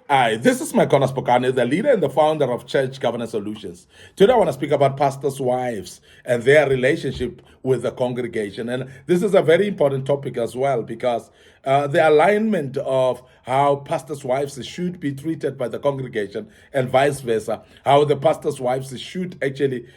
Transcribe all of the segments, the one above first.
Hi, this is Micornus, the leader and the founder of Church Governance Solutions. Today I want to speak about pastors' wives and their relationship with the congregation. And this is a very important topic as well because the alignment of how pastors' wives should be treated by the congregation and vice versa, how the pastors' wives should actually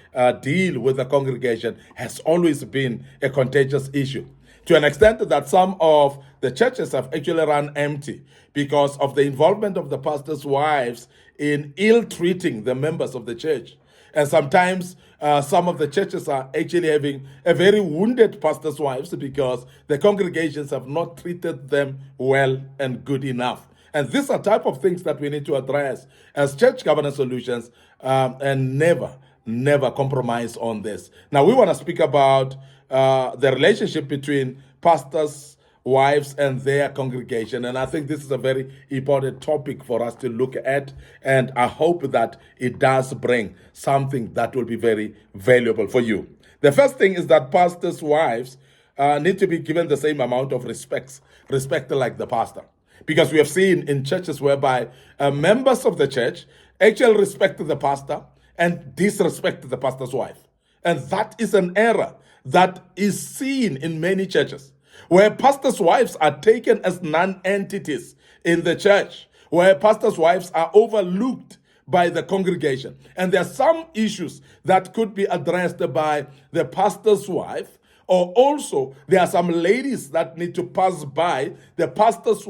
deal with the congregation has always been a contentious issue, to an extent that some of the churches have actually run empty because of the involvement of the pastors' wives in ill-treating the members of the church. And sometimes some of the churches are actually having a very wounded pastors' wives because the congregations have not treated them well and good enough. And these are type of things that we need to address as church governance solutions, and never compromise on this. Now, we want to speak about the relationship between pastors' wives and their congregation. And I think this is a very important topic for us to look at. And I hope that it does bring something that will be very valuable for you. The first thing is that pastors' wives need to be given the same amount of respect like the pastor. Because we have seen in churches whereby members of the church actually respect the pastor and disrespect the pastor's wife. And that is an error that is seen in many churches, where pastors' wives are taken as non-entities in the church, where pastors' wives are overlooked by the congregation. And there are some issues that could be addressed by the pastor's wife, or also there are some ladies that need to pass by the pastor's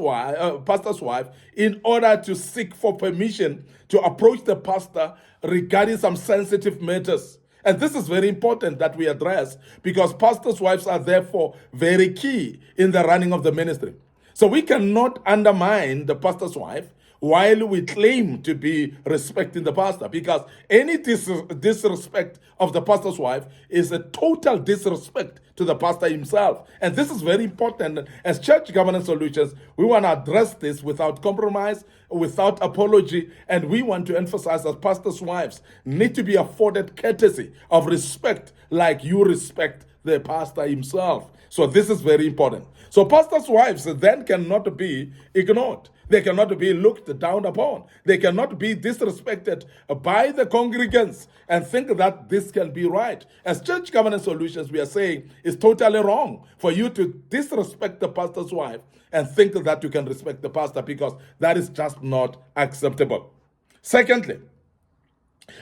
wife in order to seek for permission to approach the pastor regarding some sensitive matters. And this is very important that we address because pastors' wives are therefore very key in the running of the ministry. So we cannot undermine the pastor's wife while we claim to be respecting the pastor, because any disrespect of the pastor's wife is a total disrespect to the pastor himself. And this is very important. As church governance solutions, we want to address this without compromise, without apology, and we want to emphasize that pastors' wives need to be afforded courtesy of respect like you respect the pastor himself. So this is very important. So pastors' wives then cannot be ignored. They cannot be looked down upon. They cannot be disrespected by the congregants and think that this can be right. As church governance solutions, we are saying it's totally wrong for you to disrespect the pastor's wife and think that you can respect the pastor, because that is just not acceptable. Secondly,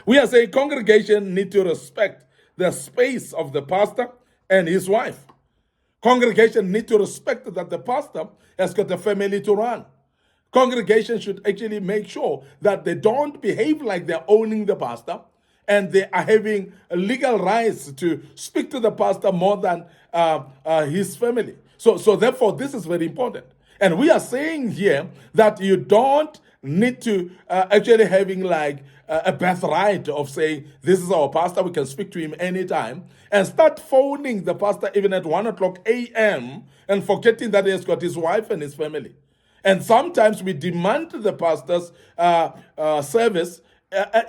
we are saying congregation need to respect the space of the pastor and his wife. Congregation need to respect that the pastor has got a family to run. Congregation should actually make sure that they don't behave like they're owning the pastor and they are having legal rights to speak to the pastor more than his family. So therefore, this is very important. And we are saying here that you don't need to actually having like a birthright of saying, this is our pastor, we can speak to him anytime, and start phoning the pastor even at 1 o'clock a.m. and forgetting that he has got his wife and his family. And sometimes we demand the pastor's service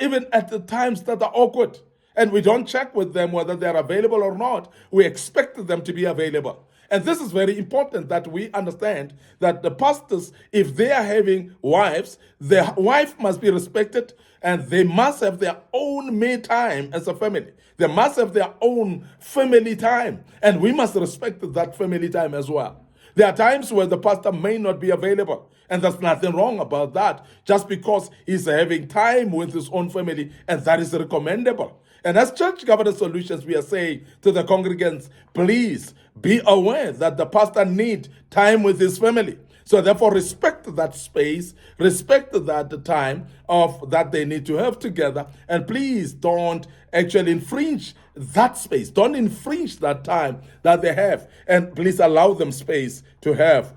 even at the times that are awkward. And we don't check with them whether they're available or not. We expect them to be available. And this is very important that we understand that the pastors, if they are having wives, their wife must be respected and they must have their own me time as a family. They must have their own family time. And we must respect that family time as well. There are times where the pastor may not be available, and there's nothing wrong about that, just because he's having time with his own family, and that is recommendable. And as church governance solutions, we are saying to the congregants, please be aware that the pastor needs time with his family. So therefore, respect that space, respect that time of that they need to have together, and please don't actually infringe that space. Don't infringe that time that they have, and please allow them space to have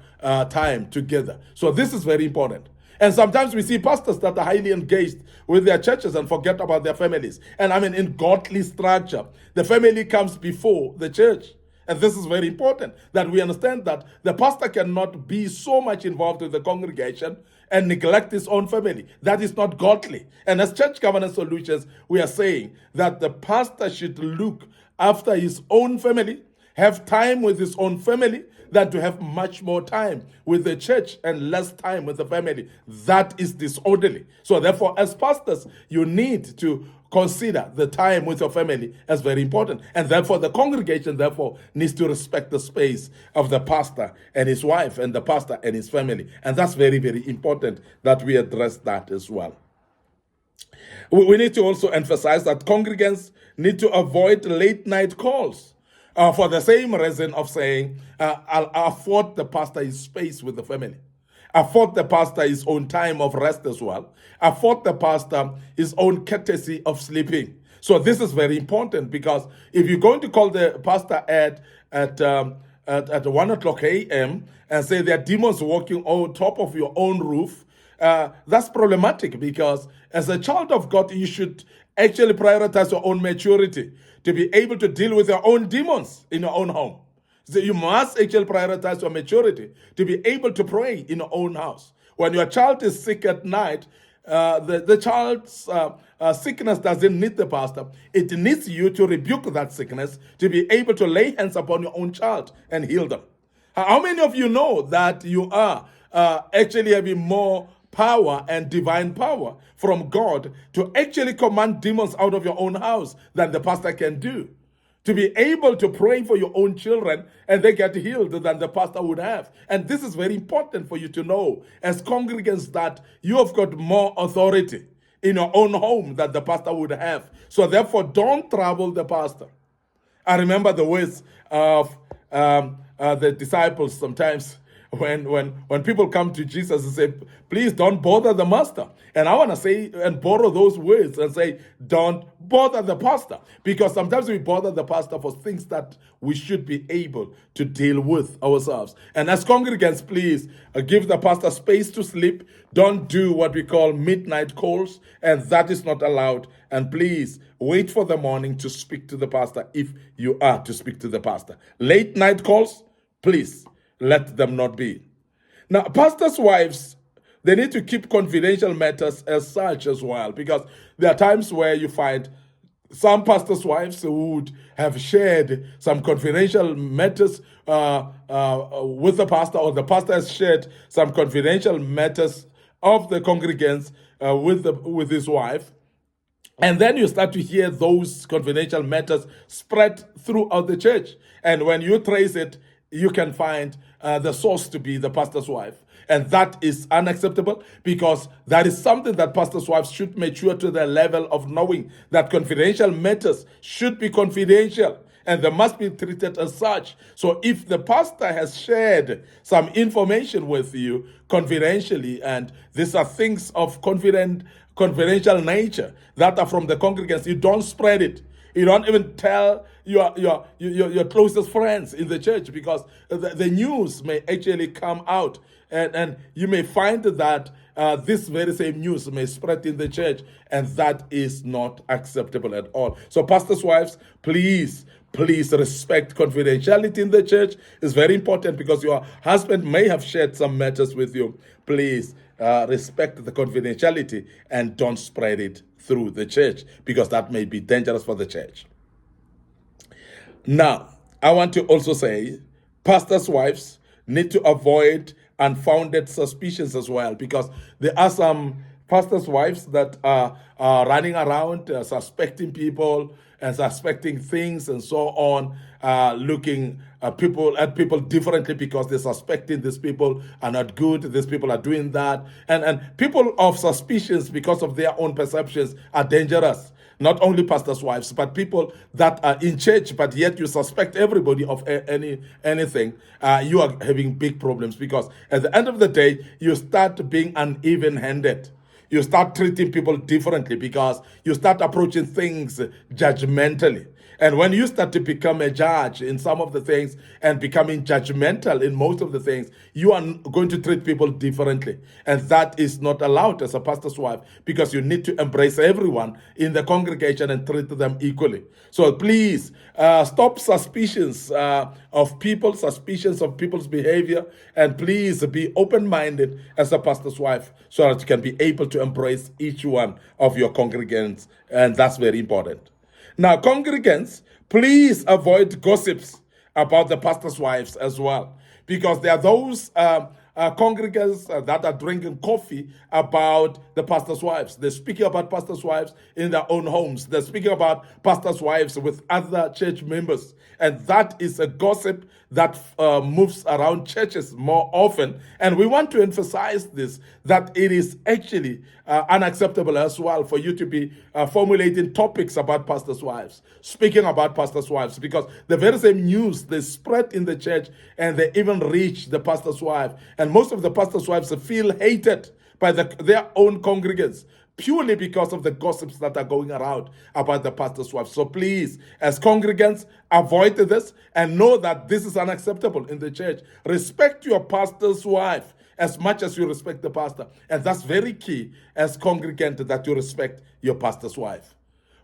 time together. So this is very important. And sometimes we see pastors that are highly engaged with their churches and forget about their families. And I mean, in godly structure, the family comes before the church. And this is very important, that we understand that the pastor cannot be so much involved with the congregation and neglect his own family. That is not godly. And as church governance solutions, we are saying that the pastor should look after his own family have time with his own family than to have much more time with the church and less time with the family. That is disorderly. So therefore, as pastors, you need to consider the time with your family as very important. And therefore, the congregation, therefore, needs to respect the space of the pastor and his wife and the pastor and his family. And that's very, very important that we address that as well. We need to also emphasize that congregants need to avoid late night calls for the same reason of saying, I'll afford the pastor his space with the family. Afford the pastor his own time of rest as well. Afford the pastor his own courtesy of sleeping. So this is very important, because if you're going to call the pastor at 1 o'clock a.m. and say there are demons walking on top of your own roof, that's problematic, because as a child of God, you should actually prioritize your own maturity to be able to deal with your own demons in your own home. So you must actually prioritize your maturity to be able to pray in your own house. When your child is sick at night, the child's sickness doesn't need the pastor. It needs you to rebuke that sickness, to be able to lay hands upon your own child and heal them. How many of you know that you are actually having more power and divine power from God to actually command demons out of your own house than the pastor can do? To be able to pray for your own children and they get healed than the pastor would have. And this is very important for you to know as congregants, that you have got more authority in your own home than the pastor would have. So therefore, don't trouble the pastor. I remember the words of the disciples sometimes when people come to Jesus and say, please don't bother the master. And I want to say and borrow those words and say, don't bother the pastor. Because sometimes we bother the pastor for things that we should be able to deal with ourselves. And as congregants, please give the pastor space to sleep. Don't do what we call midnight calls, and that is not allowed. And please wait for the morning to speak to the pastor if you are to speak to the pastor. Late night calls, please let them not be. Now, pastors' wives, they need to keep confidential matters as such as well, because there are times where you find some pastors' wives who would have shared some confidential matters with the pastor, or the pastor has shared some confidential matters of the congregants with his wife. And then you start to hear those confidential matters spread throughout the church. And when you trace it, you can find the source to be the pastor's wife. And that is unacceptable, because that is something that pastors' wives should mature to the level of knowing that confidential matters should be confidential and they must be treated as such. So if the pastor has shared some information with you confidentially, and these are things of confidential nature that are from the congregants, you don't spread it. You don't even tell your closest friends in the church, because the news may actually come out, and you may find that this very same news may spread in the church, and that is not acceptable at all. So pastors' wives, please respect confidentiality in the church. It's very important, because your husband may have shared some matters with you. Please respect the confidentiality and don't spread it through the church, because that may be dangerous for the church. Now, I want to also say pastors' wives need to avoid unfounded suspicions as well, because there are some pastors' wives that are running around suspecting people and suspecting things and so on, looking at people differently, because they're suspecting these people are not good, these people are doing that. And people of suspicions, because of their own perceptions, are dangerous. Not only pastors' wives, but people that are in church, but yet you suspect everybody of anything. You are having big problems, because at the end of the day, you start being uneven-handed. You start treating people differently, because you start approaching things judgmentally. And when you start to become a judge in some of the things and becoming judgmental in most of the things, you are going to treat people differently. And that is not allowed as a pastor's wife, because you need to embrace everyone in the congregation and treat them equally. So please stop suspicions of people, suspicions of people's behavior, and please be open-minded as a pastor's wife, so that you can be able to embrace each one of your congregants. And that's very important. Now, congregants, please avoid gossips about the pastors' wives as well, because there are those congregants that are drinking coffee about the pastors' wives. They're speaking about pastors' wives in their own homes. They're speaking about pastors' wives with other church members. And that is a gossip that moves around churches more often. And we want to emphasize this, that it is actually unacceptable as well for you to be formulating topics about pastors' wives, speaking about pastors' wives, because the very same news, they spread in the church and they even reach the pastor's wife. And most of the pastors' wives feel hated by their own congregants purely because of the gossips that are going around about the pastor's wife. So please, as congregants, avoid this and know that this is unacceptable in the church. Respect your pastor's wife as much as you respect the pastor. And that's very key as congregant, that you respect your pastor's wife.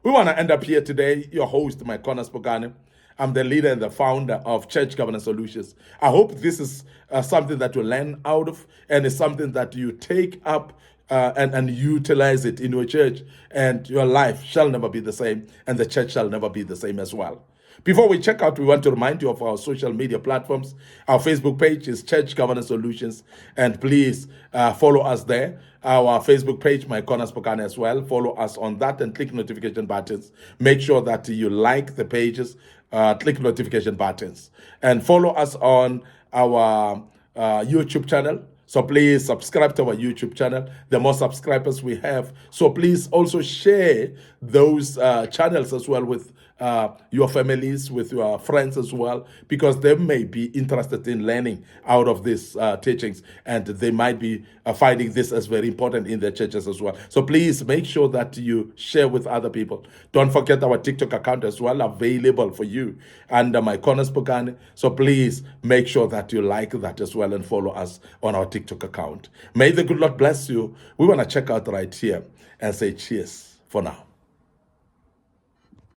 We want to end up here today. Your host, Micornus, Phokane. I'm the leader and the founder of Church Governance Solutions. I hope this is something that you learn out of, and is something that you take up and utilize it in your church, and your life shall never be the same, and the church shall never be the same as well. Before we check out, we want to remind you of our social media platforms. Our Facebook page is Church Governance Solutions, and please follow us there. Our Facebook page, Micornus Phokane, as well. Follow us on that and click notification buttons. Make sure that you like the pages, click notification buttons, and follow us on our YouTube channel. So please subscribe to our YouTube channel. The more subscribers we have, so please also share those channels as well with your families, with your friends as well, because they may be interested in learning out of these teachings, and they might be finding this as very important in their churches as well. So please make sure that you share with other people. Don't forget our TikTok account as well, available for you under Micornus Phokane. So please make sure that you like that as well and follow us on our TikTok account. May the good Lord bless you. We want to check out right here and say cheers for now.